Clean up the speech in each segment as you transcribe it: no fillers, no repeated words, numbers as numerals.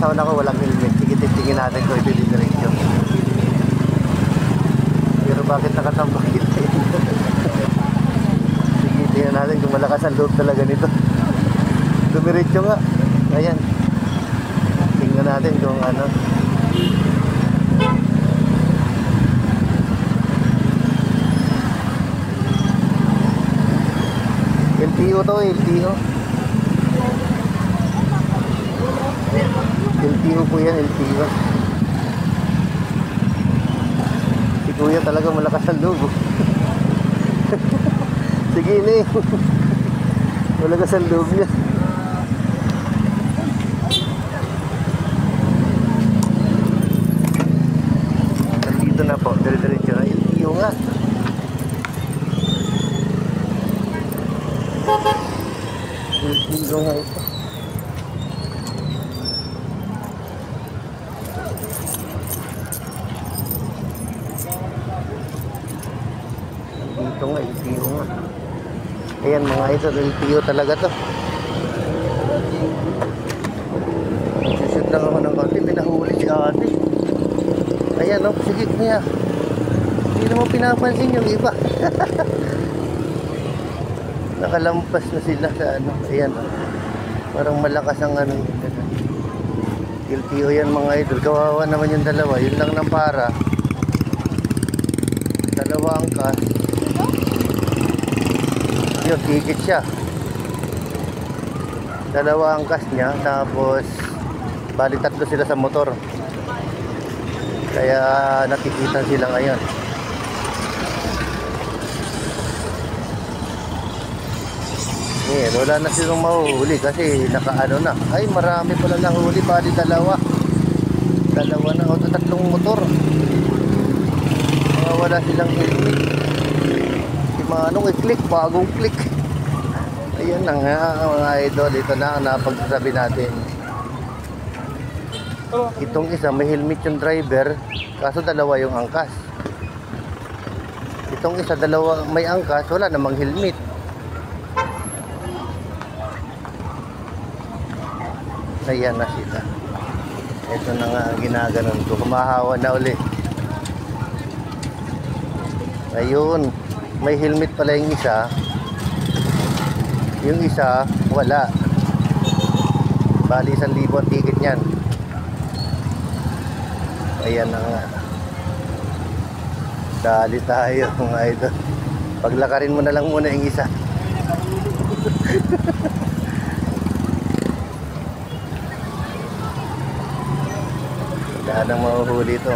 nasa una ko walang helmet. Sige, titingin natin kung ito yung direksyon. Pero bakit nakatambak ito? Sige, tingnan natin kung malakas ang loob talaga nito. Dumiretso nga. Ayan. Tingnan natin kung ano. LTO to, LTO. LTO po yan, LTO. Si kuya talaga malakas ang loob. Sige na eh. Malakas ang loob niya. Nandito na po, dire-diretso na. LTO nga. LTO nga ito. Dito nga, LTO nga. Ayan mga ito, LTO talaga to. Sushoot lang ako ng konti, pinahuli si ate. Ayan o, sige niya. Hindi naman pinapansin yung iba. Nakalampas na sila sa ano. Ayan o. Parang malakas ang ano. LTO yan mga idol. Kawawa naman yung dalawa. Yun lang ng para. Dalawa ang kas. Yun, ticket siya. Dalawa ang kas niya. Tapos bali tatlo sila sa motor. Kaya natikitan sila ngayon. Eh, wala na silang mahuhuli kasi nakaano na. Ay, marami pala nahuli. Bali dalawa. Dalawa na o tatlong motor. Wala silang helmet. Si Manong i-click, bagong click. Ayan na nga mga idol. Ito na ang napagsasabi natin. Itong isa may helmet yung driver, kaso dalawa yung angkas. Itong isa dalawa may angkas, wala namang helmet. Ayan na sila. Ito na nga ang ginaganon ko. Kumahawa na uli. Ayun, may helmet pala yung isa. Yung isa wala. Bali 1,000 ang ticket niyan. Ayan na nga. Dali tayo mga idol. Paglakarin mo na lang muna yung isa. Wala nang mahuhuli ito.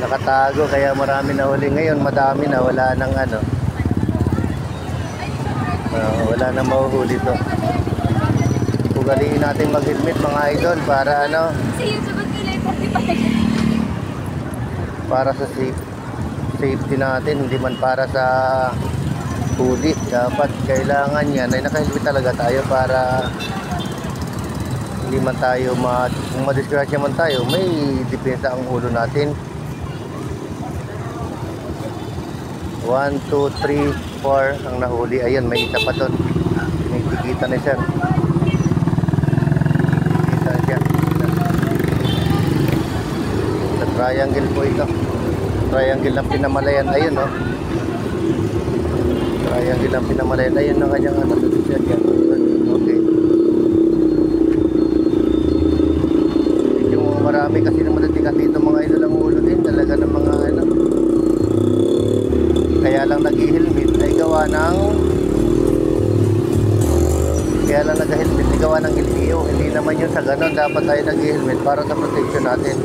Nakatago kaya marami na huli. Ngayon madami na. Wala nang ano. Wala nang mahuhuli ito. Ugaliin natin mag-helmet mga idol para ano. Para sa safety natin, hindi man para sa huli. Dapat kailangan yan ay naka-helmet talaga tayo para hindi man tayo kung madisgrasya man tayo, may depensa ang ulo natin. 1, 2, 3, 4 ang nahuli. Ayan, may isa pa doon. May tikita na siya. Triangle po ito. Triangle ng Pinamalayan. Ayun o. Triangle ng Pinamalayan. Ayun ang kanyang ano. Okay. Yung marami kasi naman natikas dito mga idol ang ulo din. Talaga ng mga ano. Kaya lang nag-helmet ay gawa ng LTO. Hindi naman yun sa ganon. Dapat tayo nag-helmet para sa protection natin.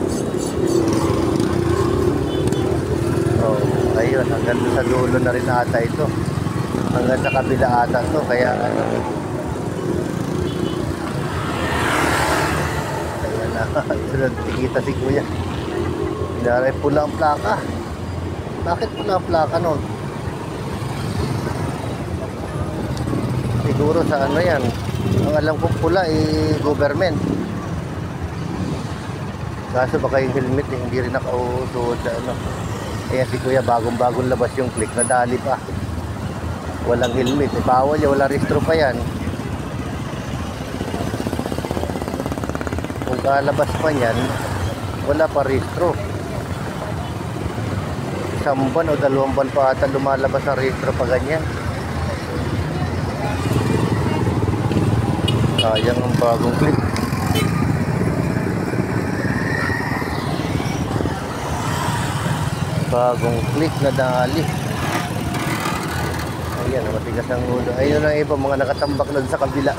Oh, ayun, hanggang sa dulo na rin ata ito. Hanggang sa kabila ata ito. Kaya ano. Ayan na. Tikita si kuya. Pinaray pula ang plaka. Bakit pula ang plaka nun? Siguro sa ano yan. Ang alam kong pula government. Kaso baka yung helmet hindi rin nakausuot sa ano. Ayan si kuya, bagong-bagong labas yung click. Nadali pa. Walang helmet. Bawal yan, wala restro pa yan. Kung Pagkalabas pa niyan, wala pa rehistro. Isang buwan o 2 buwan pa ata lumalabas ang rehistro pa ganyan. Sayang ang bagong click. Bagong click na dali. Ayan, matigas ang ulo. Ayun ang iba, mga nakatambak na sa kabila.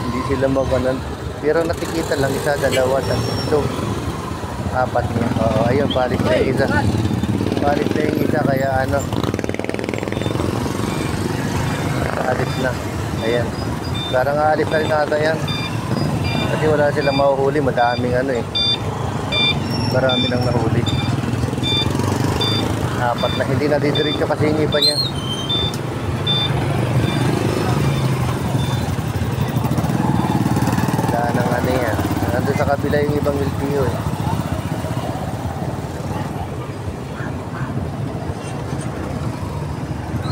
Hindi sila maganan. Pero natikita lang, 1, 2, 3, 4 niya. Oo, ayun, palis na yung isa. Palis na yung isa, kaya ano. Alis na. Ayan. Parang alis na rin ata yan. Kasi wala silang mahuhuli. Madaming ano eh. Marami nang nahuli. 4 na. Hindi na didiretso kasi yung iba niya. Wala nang ano yan. Nandun sa kabila yung ibang LTO eh.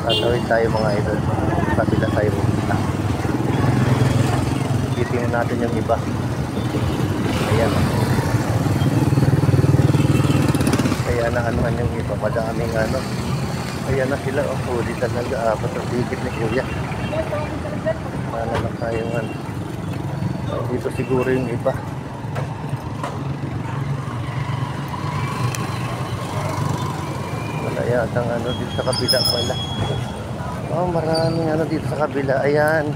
Tatawid tayo mga idol. Kabila tayo pupunta. Titingnan natin yung iba. Ayan. Kaya naanuhan yung iba. Madaming ano. Ayan na sila. Oh, huli talaga. Apat ang tikit ni Kuya. Paano na tayo ano. Dito siguro yung iba. Wala yatang ano dito sa kabila pala. Oh, maraming ano dito sa kabila. Ayan.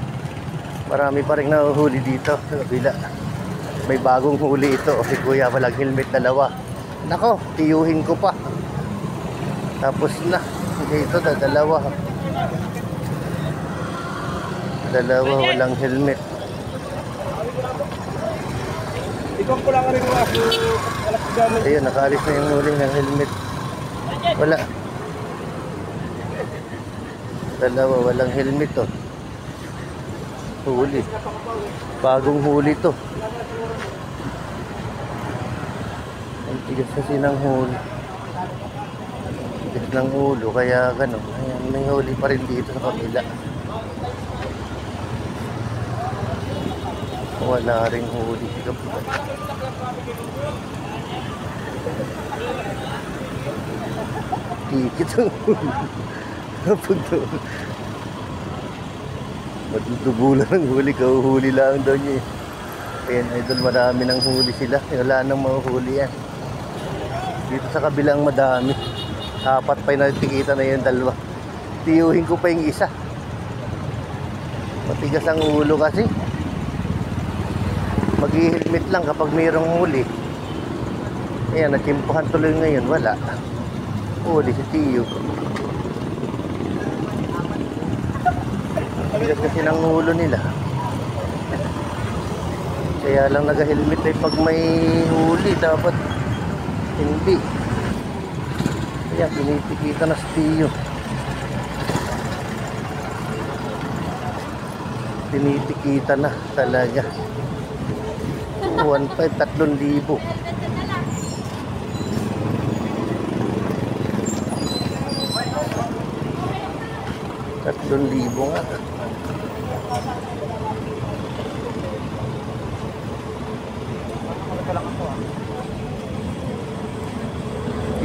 Marami pa rin nahuhuli dito sa kabila. May bagong huli ito. Si Kuya walang helmet, 2. Nako, tiyuhin ko pa. Tapos na. Dito na, 2. 2 walang helmet. Ayun, nakaalis na yung huli ng helmet. Wala. 2 walang helmet to. Huli. Bagong huli to. Ang tigas kasi ng huli. Tigas ng ulo, kaya gano'n. Ayan, may huli pa rin dito sa kabila. Wala rin huli sa kabila. Tikit ang huli. Napunto. Matutubulan ng huli, kauhuli lang daw niya eh. Ayan, idol, marami ng huli sila. Wala nang mahuhuli yan. Dito sa kabilang madami. 4 pa yung natikita na yung 2. Tiyuhin ko pa yung isa. Matigas ang ulo kasi. Mag-i-helmet lang kapag mayroong huli. Ayan, natsimpuhan tuloy ngayon. Wala. Huli si Tiyo. Matigas kasi ng ulo nila. Kaya lang nag-helmet ay pag may huli. Dapat hindi. Kaya pinitikita na si Tiyo. Pinitikita na talaga. 1,500, 3,000. 3,000 nga.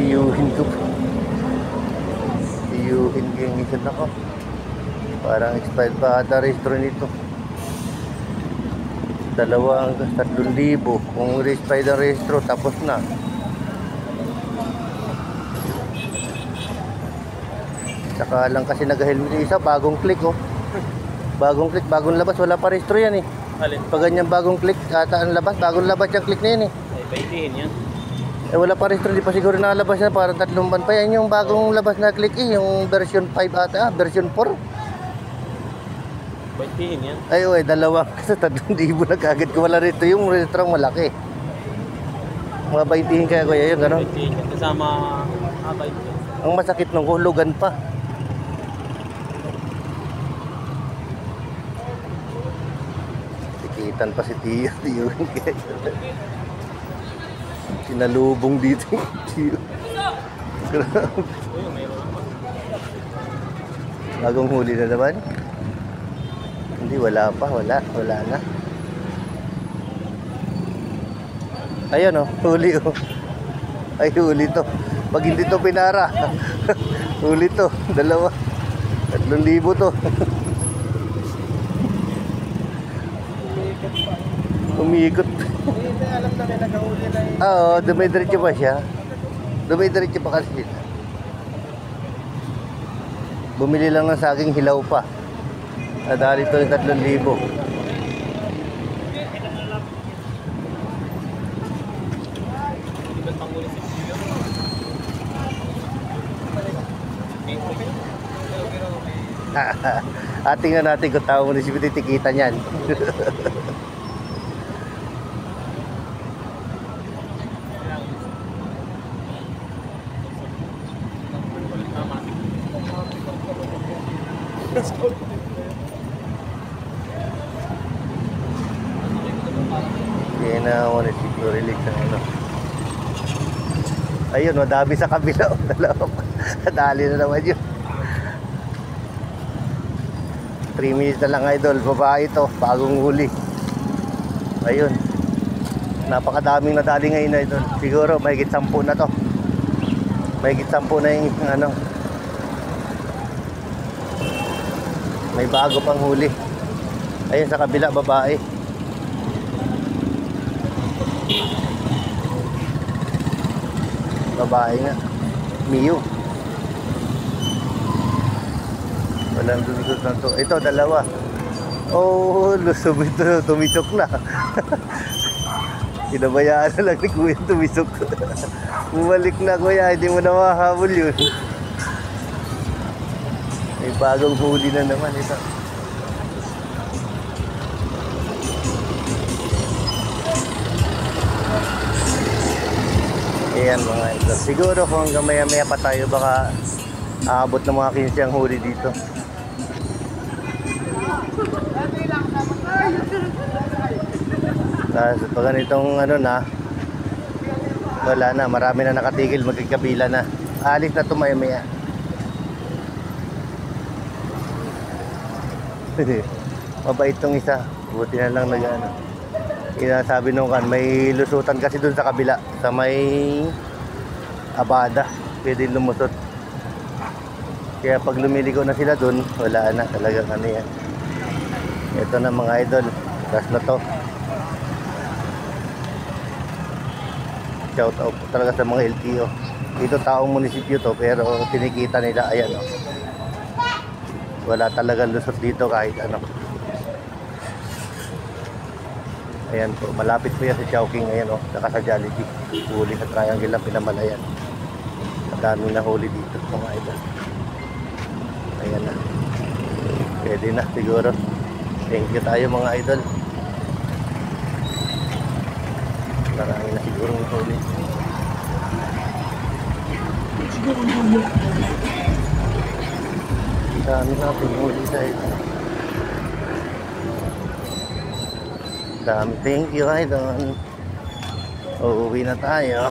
Tiyuhin ko. Tiyuhin ko yung isa na ko. Parang expired pa ata rehistro nito. 2 hanggang 3,000. Kung expired ang rehistro, tapos na. Saka lang kasi nag-helmet yung isa, bagong click oh. Bagong click, bagong labas, wala pa rehistro yan eh. Alin? Pag ganyan bagong click, ata ang labas, bagong labas yung click na yan eh. Ay, paitihin yan. Eh wala pa rehistro, di pa siguro nakalabas na, parang 3 buwan pa yan yung bagong labas na click eh, yung version 5 ata, version 4. Paitihin yan. Ay oy, 2 kasi 3,000 na kagad ko wala rito yung rehistro malaki. Mga 20 kaya kuya yun, gano'n? Paitihin yan. Kasama, paitihin. Ang masakit nung hulugan pa. Tikitan pa si Tiyo, Tiyo. Sinalubong dito yung Tiyo. Grabe. Bagong huli na naman. Hindi, wala pa, wala na. Ayun oh, huli oh. Ay, huli to. Pag hindi to pinara, huli to. Dalawa. 3,000 to. Umiikot. Hindi alam na may nagahuli na yun. Oo, dumidiretso pa siya. Dumidiretso pa kasi. Bumili lang ng saging hilaw pa. Nadali to yung 3,000. Tingnan natin kung tao munisipyo titikita niyan. Yan na munisipyo release ng ano. Ayun, madami sa kabila. Dalawa pa. Dali na naman yun. 3 minutes na lang, idol. Babae ito, bagong huli. Ayun. Napakadaming nadali ngayon, idol. Siguro mahigit 10 na to. Mahigit 10 na yung ano. May bago pang huli. Ayun sa kabila, babae. Babae nga. Miyu. Walang lulusot na to. Ito, dalawa. Oh, lusog ito. Tumisok na. Pinabayaan na lang ni Kuya tumisok. Bumalik na, Kuya. Hindi mo na mahabol yun. May bagong huli na naman ito. Ayan mga ito. Siguro kung hanggang maya-maya pa tayo, baka aabot ng mga 15 ang huli dito. Pag ganitong ano na, wala na, marami na nakatigil, magkikabila na. Alis na tumaya-maya. Mabait tong isa. Buti na lang nag-ano. Inasabi nung kan, may lusutan kasi dun sa kabila, sa may Abada. Pwede lumusot. Kaya pag lumiligo na sila dun, wala na talagang ano yan. Ito na mga idol. Last na to. Shout out talaga sa mga LTO. Ito taong munisipyo to, pero tinikita nila, ayan o. Wala talagang lusot dito kahit ano. Ayan po, malapit po yan sa Chowking, ayan o, saka sa Jollibee. Huli sa triangle lang pinamalayan. Madaming nahuli dito mga idol. Ayan na. Pwede na siguro. Thank you tayo mga idol. Marami na siguro ng huli. Dami natin huli sa idol. Dami. Thank you idol. Uuwi na tayo.